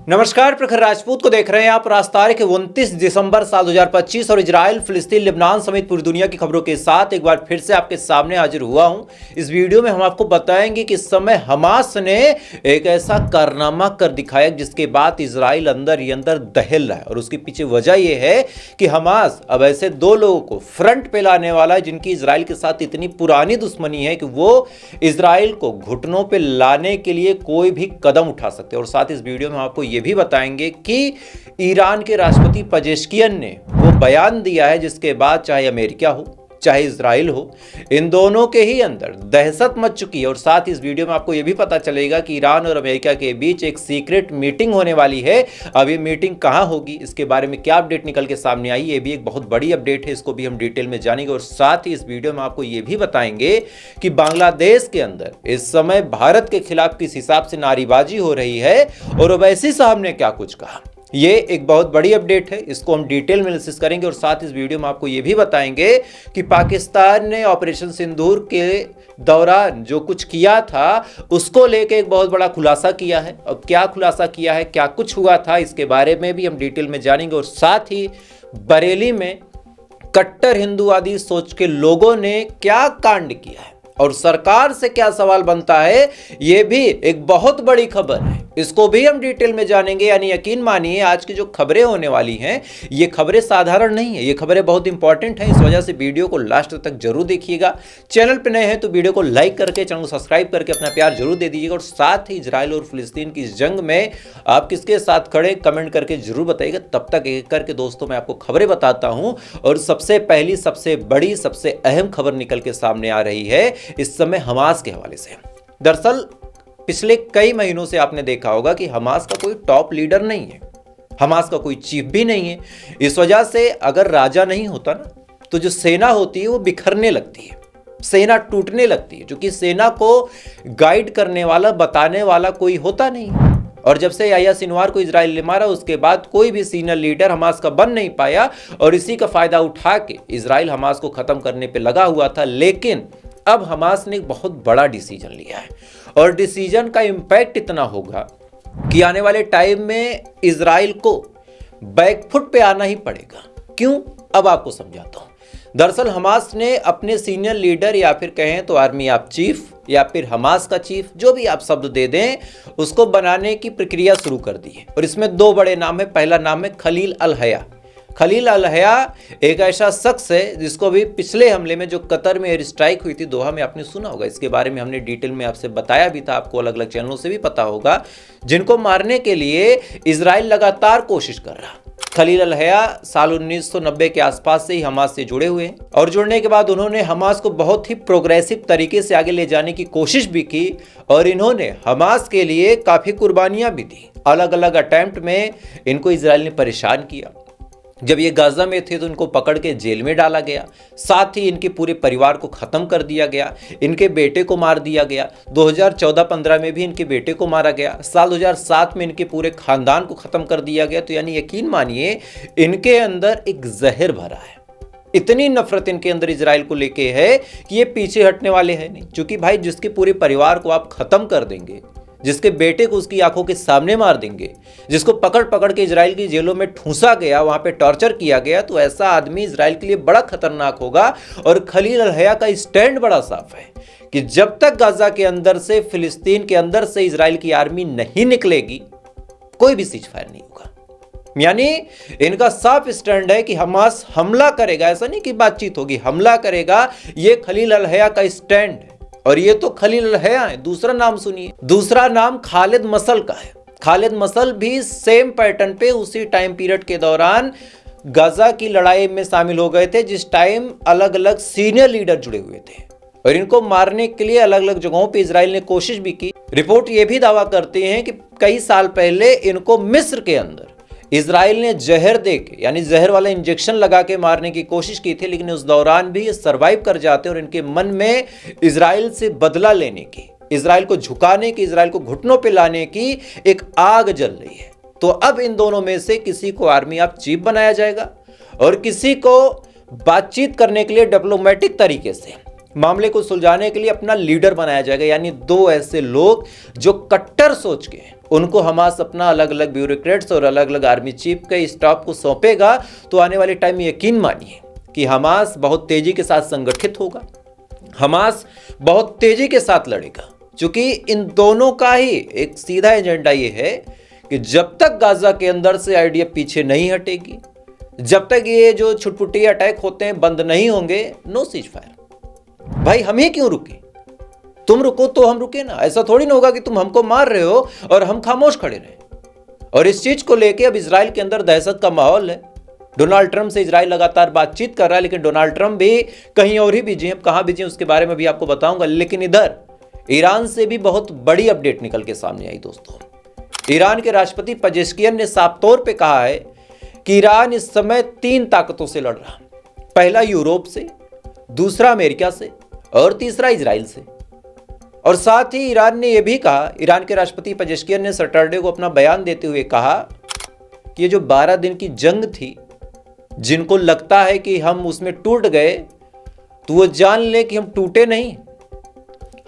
नमस्कार, प्रखर राजपूत को देख रहे हैं आप। आज तारीख 29 दिसंबर साल 2025 और इजराइल, फिलिस्तीन, लेबनान समेत पूरी दुनिया की खबरों के साथ एक बार फिर से आपके सामने हाजिर हुआ हूं। इस वीडियो में हम आपको बताएंगे कि इस समय हमास ने एक ऐसा कारनामा कर दिखाया जिसके बाद इजराइल अंदर ही अंदर दहल रहा है। और उसके पीछे वजह यह है कि हमास अब ऐसे दो लोगों को फ्रंट पे लाने वाला है जिनकी इजराइल के साथ इतनी पुरानी दुश्मनी है कि वो इजराइल को घुटनों पे लाने के लिए कोई भी कदम उठा सकते हैं। और साथ इस वीडियो में आपको ये भी बताएंगे कि ईरान के राष्ट्रपति पेजेश्कियन ने वो बयान दिया है जिसके बाद चाहे अमेरिका हो चाहे इजराइल हो, इन दोनों के ही अंदर दहशत मच चुकी है। और साथ इस वीडियो में आपको यह भी पता चलेगा कि ईरान और अमेरिका के बीच एक सीक्रेट मीटिंग होने वाली है। अब ये मीटिंग कहां होगी, इसके बारे में क्या अपडेट निकल के सामने आई, ये भी एक बहुत बड़ी अपडेट है, इसको भी हम डिटेल में जानेंगे। और साथ ही इस वीडियो में आपको ये भी बताएंगे कि बांग्लादेश के अंदर इस समय भारत के खिलाफ किस हिसाब से नारेबाजी हो रही है और ओवैसी साहब ने क्या कुछ कहा। ये एक बहुत बड़ी अपडेट है, इसको हम डिटेल में एनालिसिस करेंगे। और साथ इस वीडियो में आपको ये भी बताएंगे कि पाकिस्तान ने ऑपरेशन सिंदूर के दौरान जो कुछ किया था उसको लेके एक बहुत बड़ा खुलासा किया है। अब क्या खुलासा किया है, क्या कुछ हुआ था, इसके बारे में भी हम डिटेल में जानेंगे। और साथ ही बरेली में कट्टर हिंदूवादी सोच के लोगों ने क्या कांड किया है और सरकार से क्या सवाल बनता है, यह भी एक बहुत बड़ी खबर है, इसको भी हम डिटेल में जानेंगे। यानी यकीन मानिए आज की जो खबरें होने वाली हैं ये खबरें साधारण नहीं है, ये खबरें बहुत इंपॉर्टेंट हैं। इस वजह से वीडियो को लास्ट तक जरूर देखिएगा। चैनल पे नए हैं तो वीडियो को लाइक करके चैनल को सब्सक्राइब करके अपना प्यार जरूर दे दीजिएगा। और साथ ही इजराइल और फिलिस्तीन की इस जंग में आप किसके साथ खड़े कमेंट करके जरूर बताइएगा। तब तक एक करके दोस्तों मैं आपको खबरें बताता हूं। और सबसे पहली, सबसे बड़ी, सबसे अहम खबर निकल के सामने आ रही है इस समय हमास के हवाले से। दरअसल पिछले कई महीनों से आपने देखा होगा कि हमास का कोई टॉप लीडर नहीं है, हमास का कोई चीफ भी नहीं है। इस वजह से अगर राजा नहीं होता ना तो जो सेना होती है वो बिखरने लगती है, सेना टूटने लगती है, क्योंकि सेना को गाइड करने वाला, बताने वाला कोई होता नहीं। और जब से याह्या सिनवार को इजराइल ने मारा उसके बाद कोई भी सीनियर लीडर हमास का बन नहीं पाया। और इसी का फायदा उठा के इजराइल हमास को खत्म करने पे लगा हुआ था। लेकिन अब हमास ने एक बहुत बड़ा डिसीजन लिया है और डिसीजन का इंपैक्ट इतना होगा कि आने वाले टाइम में इजराइल को बैकफुट पे आना ही पड़ेगा। क्यों, अब आपको समझाता हूं। दरअसल हमास ने अपने सीनियर लीडर या फिर कहें तो आर्मी ऑफ चीफ या फिर हमास का चीफ, जो भी आप शब्द दे दें, उसको बनाने की प्रक्रिया शुरू कर दी है। और इसमें दो बड़े नाम है। पहला नाम है खलील अल हया। खलील अल हया एक ऐसा शख्स है जिसको भी पिछले हमले में जो कतर में एयर स्ट्राइक हुई थी दोहा में, आपने सुना होगा। इसके बारे में हमने डिटेल में आपसे बताया भी था, आपको अलग अलग चैनलों से भी पता होगा, जिनको मारने के लिए इजराइल लगातार कोशिश कर रहा। खलील अल हया साल 1990 के आसपास से ही हमास से जुड़े हुए हैं और जुड़ने के बाद उन्होंने हमास को बहुत ही प्रोग्रेसिव तरीके से आगे ले जाने की कोशिश भी की। और इन्होंने हमास के लिए काफी कुर्बानियां भी दी। अलग अलग अटेम्प्ट में इनको इजराइल ने परेशान किया। जब ये गाजा में थे तो इनको पकड़ के जेल में डाला गया, साथ ही इनके पूरे परिवार को ख़त्म कर दिया गया, इनके बेटे को मार दिया गया। 2014-15 में भी इनके बेटे को मारा गया। साल 2007 में इनके पूरे ख़ानदान को ख़त्म कर दिया गया। तो यानी यकीन मानिए इनके अंदर एक जहर भरा है। इतनी नफरत इनके अंदर इजराइल को लेके है कि ये पीछे हटने वाले हैं नहीं। क्योंकि भाई जिसके पूरे परिवार को आप ख़त्म कर देंगे, जिसके बेटे को उसकी आंखों के सामने मार देंगे, जिसको पकड़ पकड़ के इजराइल की जेलों में ठूंसा गया, वहां पे टॉर्चर किया गया, तो ऐसा आदमी इजराइल के लिए बड़ा खतरनाक होगा। और खलील अल हया का स्टैंड बड़ा साफ है कि जब तक गाजा के अंदर से, फिलिस्तीन के अंदर से इजराइल की आर्मी नहीं निकलेगी, कोई भी सीज फायर नहीं होगा। यानी इनका साफ स्टैंड है कि हमास हमला करेगा, ऐसा नहीं कि बातचीत होगी, हमला करेगा। ये खलील अल हया का स्टैंड है। और ये तो खलील अल हया है। दूसरा नाम सुनिए, दूसरा नाम खालिद मसल का है। खालिद मसल भी सेम पैटर्न पे उसी टाइम पीरियड के दौरान गाजा की लड़ाई में शामिल हो गए थे, जिस टाइम अलग अलग सीनियर लीडर जुड़े हुए थे। और इनको मारने के लिए अलग अलग जगहों पे इजराइल ने कोशिश भी की। रिपोर्ट ये भी दावा करती है कि कई साल पहले इनको मिस्र के अंदर इजराइल ने जहर देके, यानी जहर वाला इंजेक्शन लगा के मारने की कोशिश की थी। लेकिन उस दौरान भी ये सरवाइव कर जाते और इनके मन में इजराइल से बदला लेने की, इजराइल को झुकाने की, इजराइल को घुटनों पे लाने की एक आग जल रही है। तो अब इन दोनों में से किसी को आर्मी ऑफ चीफ बनाया जाएगा और किसी को बातचीत करने के लिए डिप्लोमेटिक तरीके से मामले को सुलझाने के लिए अपना लीडर बनाया जाएगा। यानी दो ऐसे लोग जो कट्टर सोच के हैं, उनको हमास अपना अलग अलग ब्यूरोक्रेट्स और अलग अलग आर्मी चीफ के स्टाफ को सौंपेगा तो आने वाले टाइम में यकीन मानिए कि हमास बहुत तेजी के साथ संगठित होगा, हमास बहुत तेजी के साथ लड़ेगा। क्योंकि इन दोनों का ही एक सीधा एजेंडा ये है कि जब तक गाजा के अंदर से आईडीएफ पीछे नहीं हटेगी, जब तक ये जो छुटपुटी अटैक होते हैं बंद नहीं होंगे, नो सीज फायर। भाई हम ही क्यों रुके? तुम रुको तो हम रुके ना। ऐसा थोड़ी ना होगा कि तुम हमको मार रहे हो और हम खामोश खड़े रहे। और इस चीज को लेके अब इजराइल के अंदर दहशत का माहौल है। डोनाल्ड ट्रंप से इजराइल लगातार बातचीत कर रहा है, लेकिन डोनाल्ड ट्रंप भी कहीं और ही बिजी हैं। अब कहां बिजी हैं उसके बारे में भी आपको बताऊंगा। लेकिन इधर ईरान से भी बहुत बड़ी अपडेट निकल के सामने आई दोस्तों। ईरान के राष्ट्रपति पेजेश्कियन ने साफ तौर पे कहा है कि ईरान इस समय 3 ताकतों से लड़ रहा। पहला यूरोप से, दूसरा अमेरिका से और तीसरा इजराइल से। और साथ ही ईरान ने यह भी कहा, ईरान के राष्ट्रपति पेजेश्कियन ने सैटरडे को अपना बयान देते हुए कहा कि ये जो 12 दिन की जंग थी, जिनको लगता है कि हम उसमें टूट गए, तो वो जान ले कि हम टूटे नहीं।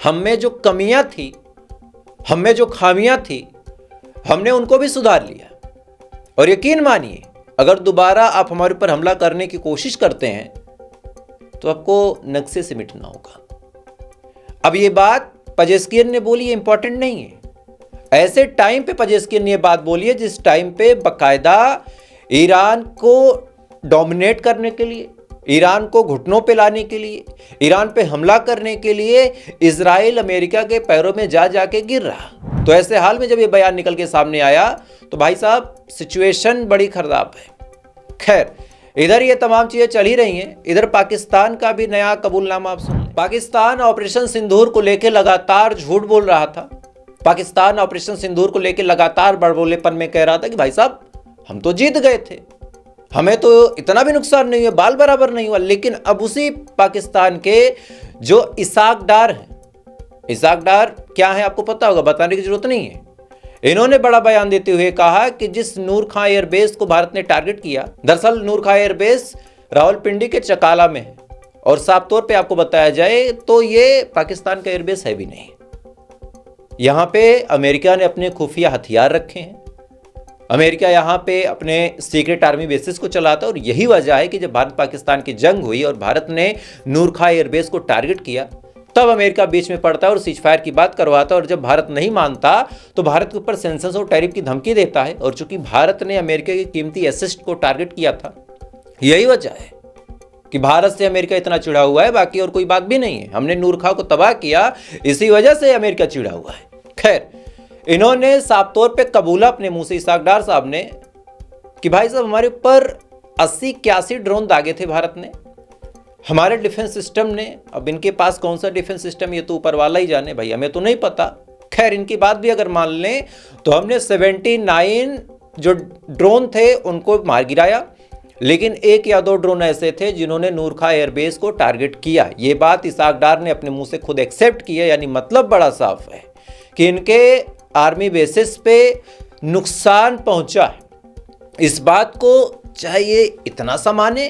हम में जो कमियां थी, हम में जो खामियां थी, हमने उनको भी सुधार लिया। और यकीन मानिए अगर दोबारा आप हमारे ऊपर हमला करने की कोशिश करते हैं तो आपको नक्शे से मिटना होगा। अब ये बात पेजेश्कियन ने बोली, ये इंपॉर्टेंट नहीं है। ऐसे टाइम पे पेजेश्कियन ने ये बात बोली है जिस टाइम पे बाकायदा ईरान को डोमिनेट करने के लिए, ईरान को घुटनों पे लाने के लिए, ईरान पे हमला करने के लिए इजराइल अमेरिका के पैरों में जा जाके गिर रहा। तो ऐसे हाल में जब ये बयान निकल के सामने आया तो भाई साहब सिचुएशन बड़ी खराब है। खैर, इधर ये तमाम चीजें चल ही रही हैं। इधर पाकिस्तान का भी नया कबूलनामा आप सुन लें। पाकिस्तान ऑपरेशन सिंदूर को लेकर लगातार झूठ बोल रहा था। पाकिस्तान ऑपरेशन सिंदूर को लेकर लगातार बड़बोलेपन में कह रहा था कि भाई साहब हम तो जीत गए थे, हमें तो इतना भी नुकसान नहीं हुआ, बाल बराबर नहीं हुआ। लेकिन अब उसी पाकिस्तान के जो इसाक डार हैं, इसाक डार क्या है आपको पता होगा, बताने की जरूरत नहीं है। इन्होंने बड़ा बयान देते हुए कहा कि जिस नूर खां एयरबेस को भारत ने टारगेट किया, दरअसल नूर खां एयरबेस रावलपिंडी के चकाला में है। और साफ तौर पे आपको बताया जाए तो ये पाकिस्तान का एयरबेस है भी नहीं। यहां पे अमेरिका ने अपने खुफिया हथियार रखे हैं। अमेरिका यहाँ पे अपने सीक्रेट आर्मी बेसिस को चलाता है। और यही वजह है कि जब भारत पाकिस्तान की जंग हुई और भारत ने नूर खां एयरबेस को टारगेट किया, तब अमेरिका बीच में पड़ता है और सीजफायर की बात करवाता है। और जब भारत नहीं मानता तो भारत के ऊपर सेंक्शंस और टैरिफ की धमकी देता है। और चूंकि भारत ने अमेरिका के कीमती एसेट को टारगेट किया था, यही वजह है कि भारत से अमेरिका इतना चिढ़ा हुआ है। बाकी और कोई बात भी नहीं है। हमने नूर खां को तबाह किया, इसी वजह से अमेरिका चिढ़ा हुआ है। खैर, इन्होंने साफ तौर पे कबूला अपने मुंह से, इसाक डार साहब ने, कि भाई साहब हमारे ऊपर 80-81 ड्रोन दागे थे भारत ने, हमारे डिफेंस सिस्टम ने। अब इनके पास कौन सा डिफेंस सिस्टम ये तो ऊपर वाला ही जाने, भाई हमें तो नहीं पता। खैर, इनकी बात भी अगर मान लें तो हमने 79 जो ड्रोन थे उनको मार गिराया। लेकिन 1 या 2 ड्रोन ऐसे थे जिन्होंने नूर खां एयरबेस को टारगेट किया। ये बात इसाक डार ने अपने मुंह से खुद एक्सेप्ट की है। यानी मतलब बड़ा साफ है कि इनके आर्मी बेसिस पे नुकसान पहुंचा है। इस बात को चाहे ये इतना सा माने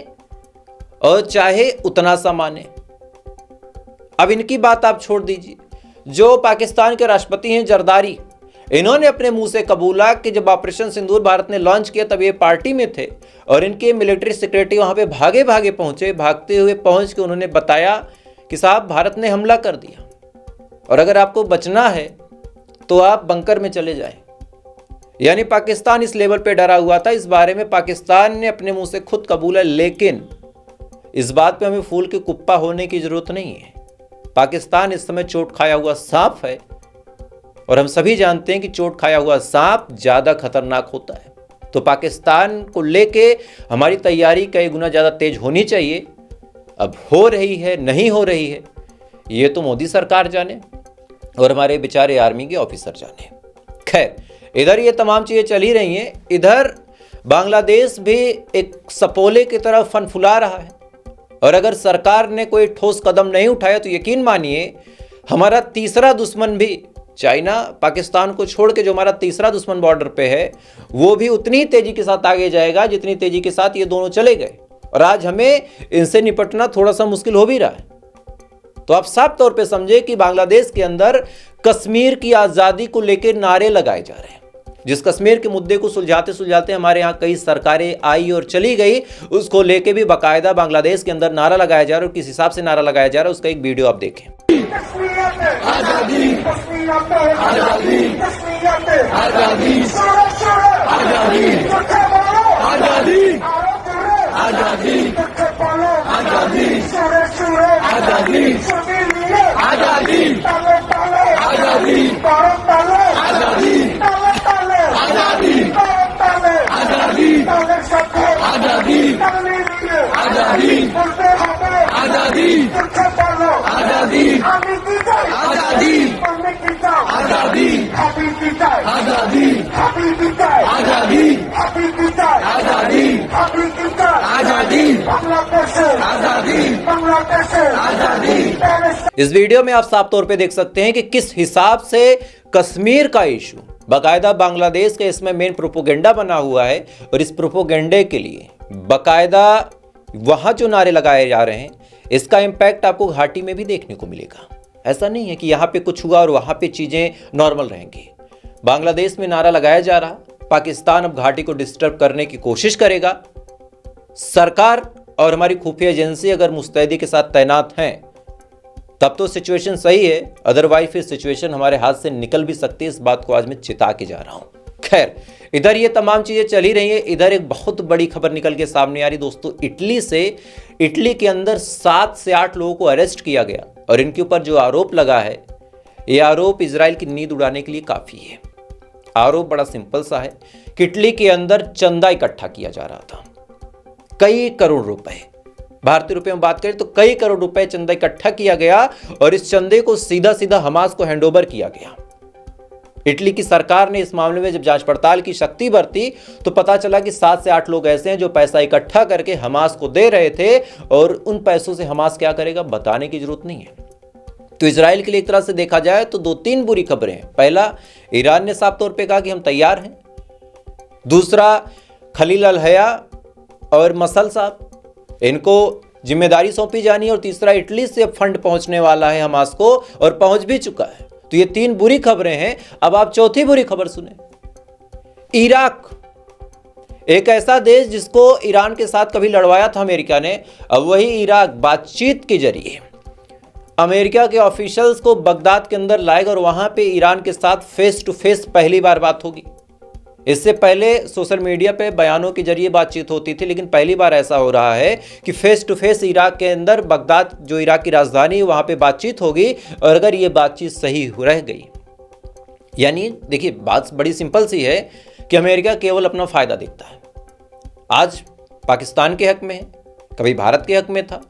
और चाहे उतना सा माने। अब इनकी बात आप छोड़ दीजिए। जो पाकिस्तान के राष्ट्रपति हैं जरदारी, इन्होंने अपने मुंह से कबूला कि जब ऑपरेशन सिंदूर भारत ने लॉन्च किया तब ये पार्टी में थे और इनके मिलिट्री सेक्रेटरी वहां पे भागे भागे पहुंचे। भागते हुए पहुंच के उन्होंने बताया कि साहब भारत ने हमला कर दिया और अगर आपको बचना है तो आप बंकर में चले जाएं। यानी पाकिस्तान इस लेवल पे डरा हुआ था। इस बारे में पाकिस्तान ने अपने मुंह से खुद कबूला। लेकिन इस बात पे हमें फूल के कुप्पा होने की जरूरत नहीं है। पाकिस्तान इस समय चोट खाया हुआ सांप है और हम सभी जानते हैं कि चोट खाया हुआ सांप ज्यादा खतरनाक होता है। तो पाकिस्तान को लेके हमारी तैयारी कई गुना ज्यादा तेज होनी चाहिए। अब हो रही है नहीं हो रही है ये तो मोदी सरकार जाने और हमारे बेचारे आर्मी के ऑफिसर जाने। खैर, इधर ये तमाम चीजें चल ही रही हैं। इधर बांग्लादेश भी एक सपोले की तरह फनफुला रहा है और अगर सरकार ने कोई ठोस कदम नहीं उठाया तो यकीन मानिए हमारा तीसरा दुश्मन भी, चाइना पाकिस्तान को छोड़ के जो हमारा तीसरा दुश्मन बॉर्डर पे है, वो भी उतनी ही तेजी के साथ आगे जाएगा जितनी तेजी के साथ ये दोनों चले गए। और आज हमें इनसे निपटना थोड़ा सा मुश्किल हो भी रहा है। तो आप साफ तौर पे समझे कि बांग्लादेश के अंदर कश्मीर की आजादी को लेकर नारे लगाए जा रहे हैं। जिस कश्मीर के मुद्दे को सुलझाते सुलझाते हमारे यहाँ कई सरकारें आई और चली गई, उसको लेके भी बाकायदा बांग्लादेश के अंदर नारा लगाया जा रहा है और किस हिसाब से नारा लगाया जा रहा है उसका एक वीडियो आप देखें। इस वीडियो में आप साफ तौर पे देख सकते हैं कि किस हिसाब से कश्मीर का इशू बाकायदा बांग्लादेश के इसमें मेन प्रोपोगेंडा बना हुआ है और इस प्रोपोगेंडे के लिए बाकायदा वहां जो नारे लगाए जा रहे हैं इसका इम्पैक्ट आपको घाटी में भी देखने को मिलेगा। ऐसा नहीं है कि यहाँ पे कुछ हुआ और वहां पे चीजें नॉर्मल रहेंगी। बांग्लादेश में नारा लगाया जा रहा, पाकिस्तान अब घाटी को डिस्टर्ब करने की कोशिश करेगा। सरकार और हमारी खुफिया एजेंसी अगर मुस्तैदी के साथ तैनात हैं तब तो सिचुएशन सही है, अदरवाइज फिर सिचुएशन हमारे हाथ से निकल भी सकती है। इस बात को आज मैं चिता के जा रहा हूं। खैर, इधर ये तमाम चीजें चल ही रही है, इधर एक बहुत बड़ी खबर निकल के सामने आ रही दोस्तों इटली से। इटली के अंदर 7 से 8 लोगों को अरेस्ट किया गया और इनके ऊपर जो आरोप लगा है ये आरोप इजराइल की नींद उड़ाने के लिए काफी है। आरोप बड़ा सिंपल सा है कि इटली के अंदर चंदा इकट्ठा किया जा रहा था, कई करोड़ रुपए, भारतीय रुपए में बात करें तो कई करोड़ रुपए चंदा इकट्ठा किया गया और इस चंदे को सीधा सीधा हमास को हैंडओवर किया गया। इटली की सरकार ने इस मामले में जब जांच पड़ताल की शक्ति बरती तो पता चला कि 7 से 8 लोग ऐसे हैं जो पैसा इकट्ठा करके हमास को दे रहे थे और उन पैसों से हमास क्या करेगा बताने की जरूरत नहीं है। तो इजराइल के लिए एक तरह से देखा जाए तो 2-3 बुरी खबरें हैं। पहला, ईरान ने साफ तौर पे कहा कि हम तैयार हैं। दूसरा, खलील अल हया और मसल साहब, इनको जिम्मेदारी सौंपी जानी है। और तीसरा, इटली से अब फंड पहुंचने वाला है हमास को और पहुंच भी चुका है। तो ये 3 बुरी खबरें हैं। अब आप चौथी बुरी खबर सुने। इराक, एक ऐसा देश जिसको ईरान के साथ कभी लड़वाया था अमेरिका ने, अब वही इराक बातचीत के जरिए अमेरिका के ऑफिशियल्स को बगदाद के अंदर लाएगा और वहां पे ईरान के साथ फेस टू फेस पहली बार बात होगी। इससे पहले सोशल मीडिया पे बयानों के जरिए बातचीत होती थी, लेकिन पहली बार ऐसा हो रहा है कि फेस टू फेस इराक के अंदर बगदाद जो इराक की राजधानी है वहां पे बातचीत होगी। और अगर ये बातचीत सही रह गई, यानी देखिए बात बड़ी सिंपल सी है कि अमेरिका केवल अपना फायदा देखता है। आज पाकिस्तान के हक में है, कभी भारत के हक में था,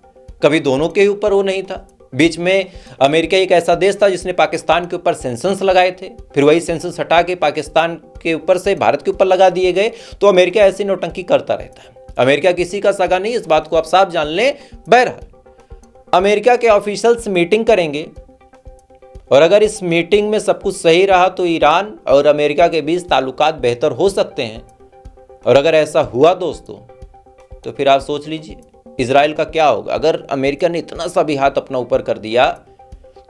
कभी दोनों के ऊपर वो नहीं था। बीच में अमेरिका एक ऐसा देश था जिसने पाकिस्तान के ऊपर सेंक्शंस लगाए थे, फिर वही सेंक्शंस हटा के पाकिस्तान के ऊपर से भारत के ऊपर लगा दिए गए। तो अमेरिका ऐसी नौटंकी करता रहता है। अमेरिका किसी का सगा नहीं, इस बात को आप साफ जान लें। बहरहाल, अमेरिका के ऑफिशियल्स मीटिंग करेंगे और अगर इस मीटिंग में सब कुछ सही रहा तो ईरान और अमेरिका के बीच ताल्लुकात बेहतर हो सकते हैं। और अगर ऐसा हुआ दोस्तों तो फिर आप सोच लीजिए इजराइल का क्या होगा। अगर अमेरिका ने इतना सा भी हाथ अपना ऊपर कर दिया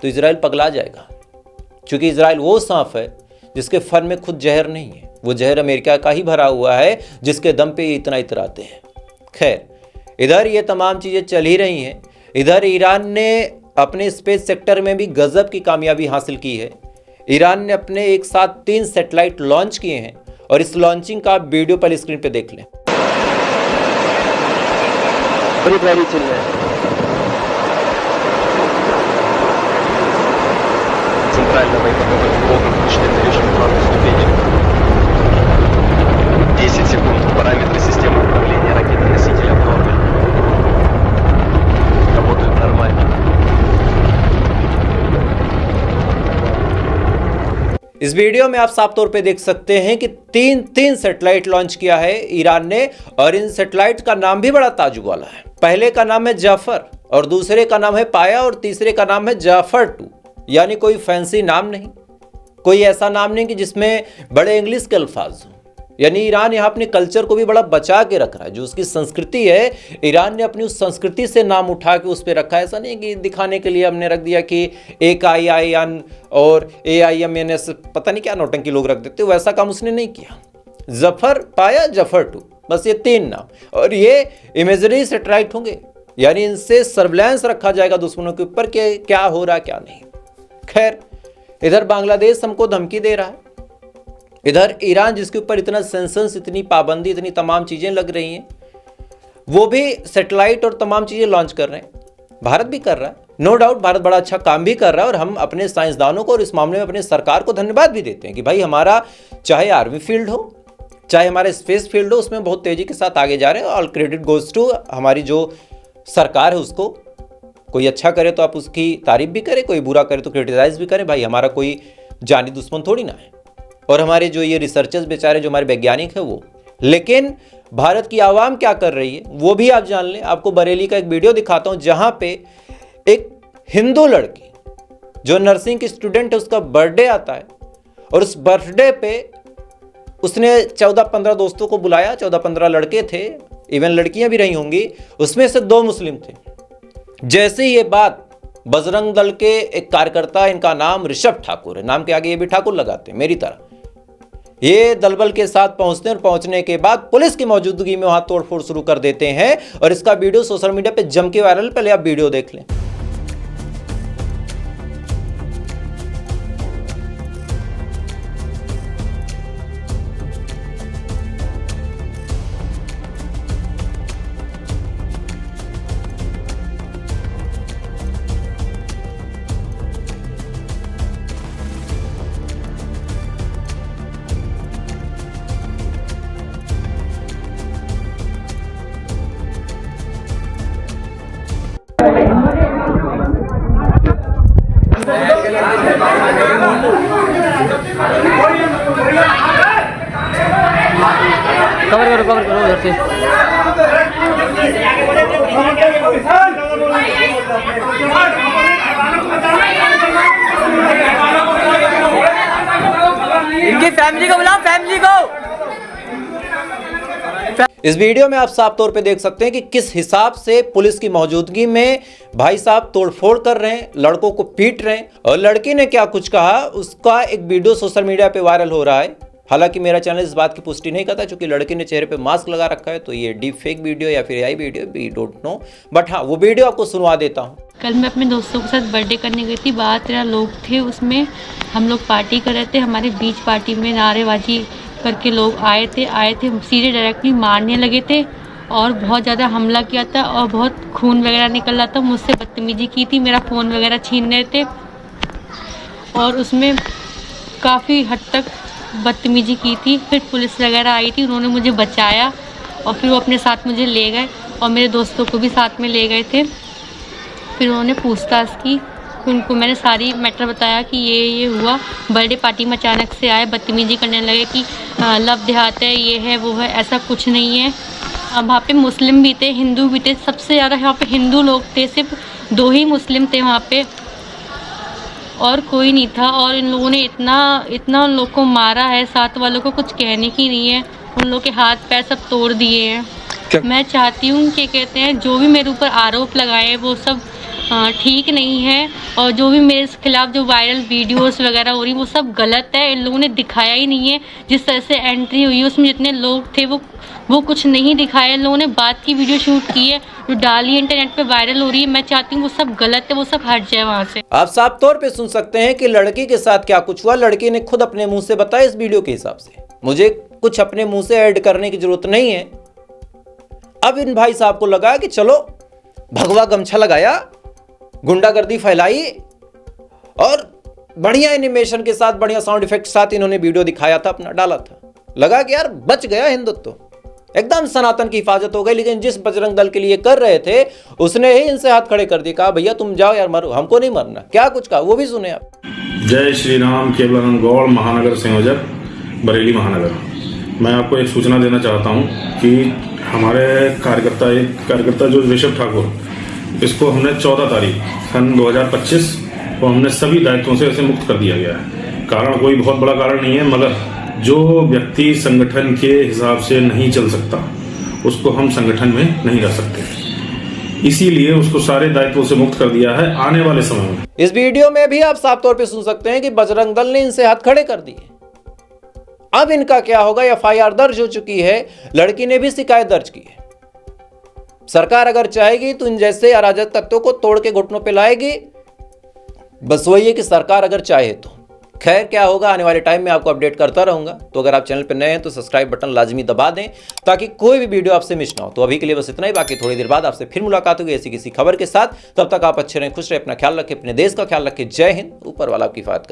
तो इजराइल पगला जाएगा, क्योंकि इजराइल वो सांप है जिसके फन में खुद जहर नहीं है, वो जहर अमेरिका का ही भरा हुआ है जिसके दम पे ये इतना इतराते हैं। खैर, इधर ये तमाम चीज़ें चल ही रही हैं। इधर ईरान ने अपने स्पेस सेक्टर में भी गजब की कामयाबी हासिल की है। ईरान ने अपने एक साथ 3 सैटेलाइट लॉन्च किए हैं और इस लॉन्चिंग का आप वीडियो पहले स्क्रीन पे देख लें। Предварительно. Центрального и боковых блоков включены на режим плавной ступени. 10 секунд. Параметры системы управления ракетой-носителя в норме. Работают нормально. इस वीडियो में आप साफ तौर पे देख सकते हैं कि 3 सैटेलाइट लॉन्च किया है ईरान ने और इन सैटेलाइट का नाम भी बड़ा ताजुब वाला है। पहले का नाम है जाफर और दूसरे का नाम है पाया और तीसरे का नाम है जाफर 2। यानी कोई फैंसी नाम नहीं, कोई ऐसा नाम नहीं कि जिसमें बड़े इंग्लिश के अल्फाज हों। यानी ईरान यहाँ अपने कल्चर को भी बड़ा बचा के रख रहा है। जो उसकी संस्कृति है, ईरान ने अपनी उस संस्कृति से नाम उठा के उस पर रखा है। ऐसा नहीं कि दिखाने के लिए हमने रख दिया कि AKIIN और AIMNS, पता नहीं क्या नौटंकी लोग रख देते, वैसा काम उसने नहीं किया। जफर पाया, जफर 2, बस ये 3 नाम। और ये इमेजरी सैटेलाइट होंगे, यानी इनसे सर्विलांस रखा जाएगा दुश्मनों के ऊपर कि क्या हो रहा क्या नहीं। खैर, इधर बांग्लादेश हमको धमकी दे रहा है, इधर ईरान जिसके ऊपर इतना सेंसस, इतनी पाबंदी, इतनी तमाम चीजें लग रही हैं, वो भी सैटेलाइट और तमाम चीजें लॉन्च कर रहे हैं। भारत भी कर रहा है, नो डाउट भारत बड़ा अच्छा काम भी कर रहा है। और हम अपने साइंसदानों को और इस मामले में अपने सरकार को धन्यवाद भी देते हैं कि भाई हमारा चाहे आर्मी फील्ड हो, चाहे हमारा स्पेस फील्ड हो, उसमें बहुत तेजी के साथ आगे जा रहे हैं। ऑल क्रेडिट गोज टू हमारी जो सरकार है उसको। कोई अच्छा करे तो आप उसकी तारीफ भी करें, कोई बुरा करे तो क्रिटिसाइज भी करें। भाई हमारा कोई जानी दुश्मन थोड़ी ना है। और हमारे जो ये रिसर्चर्स बेचारे, जो हमारे वैज्ञानिक हैं वो, लेकिन भारत की आवाम क्या कर रही है वो भी आप जान लें। आपको बरेली का एक वीडियो दिखाता हूं जहां पे एक हिंदू लड़की जो नर्सिंग की स्टूडेंट है, उसका बर्थडे आता है और उस बर्थडे पे उसने 14-15 दोस्तों को बुलाया। 14-15 लड़के थे, इवन लड़कियां भी रही होंगी, उसमें से 2 मुस्लिम थे। जैसे ये बात बजरंग दल के एक कार्यकर्ता, इनका नाम ऋषभ ठाकुर है, नाम के आगे ये भी ठाकुर लगाते हैं मेरी तरह, ये दलबल के साथ पहुंचते हैं और पहुंचने के बाद पुलिस की मौजूदगी में वहां तोड़फोड़ शुरू कर देते हैं। और इसका वीडियो सोशल मीडिया पे जम के वायरल, पहले आप वीडियो देख लें। कवर करो उधर से। इनकी फैमिली को बुलाओ, फैमिली को। इस वीडियो में आप साफ तौर पे देख सकते हैं कि किस हिसाब से पुलिस की मौजूदगी में भाई साहब तोड़फोड़ कर रहे हैं, लड़कों को पीट रहे हैं। और लड़की ने क्या कुछ कहा, उसका एक वीडियो सोशल मीडिया पे वायरल हो रहा है। हालांकि मेरा चैनल इस बात की पुष्टि नहीं करता, क्योंकि लड़की ने चेहरे पे मास्क लगा रखा है, तो ये डीप फेक वीडियो या फिर AI video, we don't know. But हाँ, वो वीडियो आपको सुनवा देता हूँ। कल मैं अपने दोस्तों के साथ बर्थडे करने गई थी। 12-13 लोग थे उसमें, हम लोग पार्टी कर रहे थे। हमारे बीच पार्टी में नारेबाजी करके लोग आए थे सीधे डायरेक्टली मारने लगे थे और बहुत ज़्यादा हमला किया था और बहुत खून वगैरह निकल रहा था। मुझसे बदतमीजी की थी, मेरा फ़ोन वगैरह छीन रहे थे और उसमें काफ़ी हद तक बदतमीजी की थी। फिर पुलिस वगैरह आई थी, उन्होंने मुझे बचाया और फिर वो अपने साथ मुझे ले गए और मेरे दोस्तों को भी साथ में ले गए थे। फिर उन्होंने पूछताछ की, फिर उनको मैंने सारी मैटर बताया कि ये हुआ। बर्थडे पार्टी में अचानक से आए, बदतमीजी करने लगे कि लव देहात है, ये है वो है। ऐसा कुछ नहीं है। वहाँ पे मुस्लिम भी थे, हिंदू भी थे। सबसे ज़्यादा वहाँ पे हिंदू लोग थे, सिर्फ 2 ही मुस्लिम थे वहाँ पे और कोई नहीं था। और इन लोगों ने इतना उन लोग को मारा है, साथ वालों को कुछ कहने की नहीं है। उन लोग के हाथ पैर सब तोड़ दिए हैं। मैं चाहती हूँ कि कहते हैं जो भी मेरे ऊपर आरोप लगाए वो सब ठीक नहीं है और जो भी मेरे खिलाफ जो वायरल वीडियोस वगैरह हो रही वो सब गलत है। इन लोगों ने दिखाया ही नहीं है। जिस तरह से एंट्री हुई उसमें जितने लोग थे वो कुछ नहीं दिखाया। इन लोगों ने बात की वीडियो शूट की है, जो डाली इंटरनेट पे वायरल हो रही है। मैं चाहती हूँ वो सब गलत है, वो सब हट जाए वहाँ से। आप साफ तौर पे सुन सकते हैं कि लड़की के साथ क्या कुछ हुआ। लड़की ने खुद अपने मुंह से बताया इस वीडियो के हिसाब से। मुझे कुछ अपने मुंह से ऐड करने की जरूरत नहीं है। अब इन भाई साहब को लगा कि चलो भगवा गमछा लगाया, गुंडागर्दी फैलाई और बढ़िया एनिमेशन के साथ, बढ़िया साउंड इफेक्ट के साथ इन्होंने वीडियो दिखाया था, अपना डाला था। लगा कि यार बच गया हिंदुत्व, एकदम सनातन की हिफाजत हो गई। लेकिन जिस बजरंग दल के लिए कर रहे थे उसने ही इनसे हाथ खड़े कर दिए, कहा भैया तुम जाओ यार, मरो, हमको नहीं मरना। क्या कुछ कहा वो भी सुने आप। जय श्री राम। केवलानंद गौड़, महानगर संयोजक, बरेली महानगर। मैं आपको एक सूचना देना चाहता हूं कि हमारे कार्यकर्ता जो ऋषभ ठाकुर, इसको हमने 14 तारीख सन 2025 को हमने सभी दायित्वों से इसे मुक्त कर दिया गया है। कारण कोई बहुत बड़ा कारण नहीं है, मगर जो व्यक्ति संगठन के हिसाब से नहीं चल सकता उसको हम संगठन में नहीं रख सकते, इसीलिए उसको सारे दायित्वों से मुक्त कर दिया है। आने वाले समय में इस वीडियो में भी आप साफ तौर पे सुन सकते हैं कि बजरंग दल ने इनसे हाथ खड़े कर दिए। अब इनका क्या होगा? एफआईआर दर्ज हो चुकी है, लड़की ने भी शिकायत दर्ज की है। सरकार अगर चाहेगी तो इन जैसे अराजक तत्वों को तोड़ के घुटनों पे लाएगी। बस वही है कि सरकार अगर चाहे तो। खैर, क्या होगा आने वाले टाइम में आपको अपडेट करता रहूंगा। तो अगर आप चैनल पर नए हैं तो सब्सक्राइब बटन लाजमी दबा दें ताकि कोई भी वीडियो आपसे मिस ना हो। तो अभी के लिए बस इतना ही, बाकी थोड़ी देर बाद आपसे फिर मुलाकात होगी ऐसी किसी खबर के साथ। तब तक आप अच्छे रहें, खुश रहें, अपना ख्याल रखें, अपने देश का ख्याल रखें। जय हिंद, ऊपर वाला आपकी हिफाजत करे।